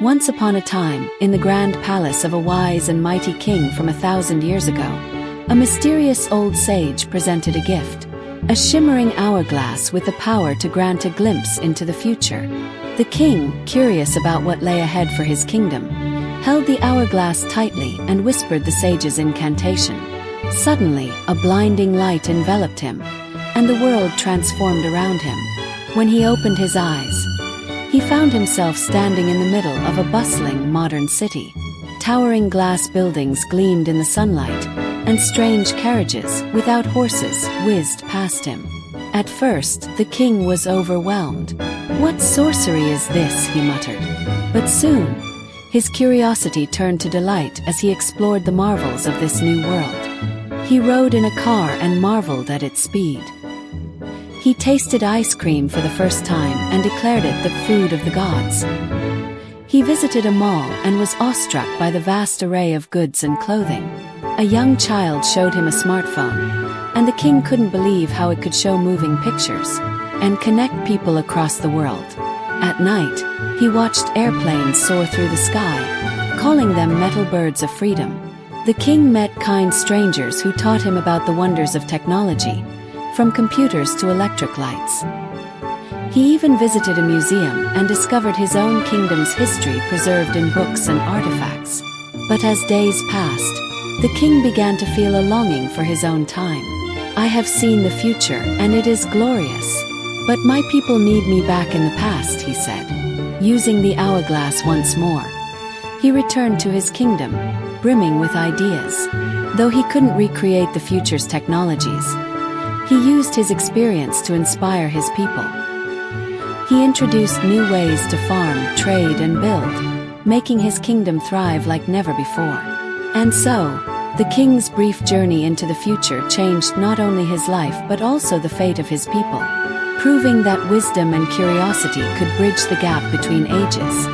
Once upon a time, in the grand palace of a wise and mighty king from 1,000 years ago, a mysterious old sage presented a gift, a shimmering hourglass with the power to grant a glimpse into the future. The king, curious about what lay ahead for his kingdom, held the hourglass tightly and whispered the sage's incantation. Suddenly, a blinding light enveloped him, and the world transformed around him. When he opened his eyes, he found himself standing in the middle of a bustling modern city. Towering glass buildings gleamed in the sunlight, and strange carriages, without horses, whizzed past him. At first, the king was overwhelmed. "What sorcery is this?" he muttered. But soon, his curiosity turned to delight as he explored the marvels of this new world. He rode in a car and marveled at its speed. He tasted ice cream for the first time and declared it the food of the gods. He visited a mall and was awestruck by the vast array of goods and clothing. A young child showed him a smartphone, and the king couldn't believe how it could show moving pictures and connect people across the world. At night, he watched airplanes soar through the sky, calling them metal birds of freedom. The king met kind strangers who taught him about the wonders of technology, from computers to electric lights. He even visited a museum and discovered his own kingdom's history preserved in books and artifacts. But as days passed, the king began to feel a longing for his own time. "I have seen the future, and it is glorious. But my people need me back in the past," he said. Using the hourglass once more, he returned to his kingdom, brimming with ideas. Though he couldn't recreate the future's technologies, he used his experience to inspire his people. He introduced new ways to farm, trade, and build, making his kingdom thrive like never before. And so, the king's brief journey into the future changed not only his life but also the fate of his people, proving that wisdom and curiosity could bridge the gap between ages.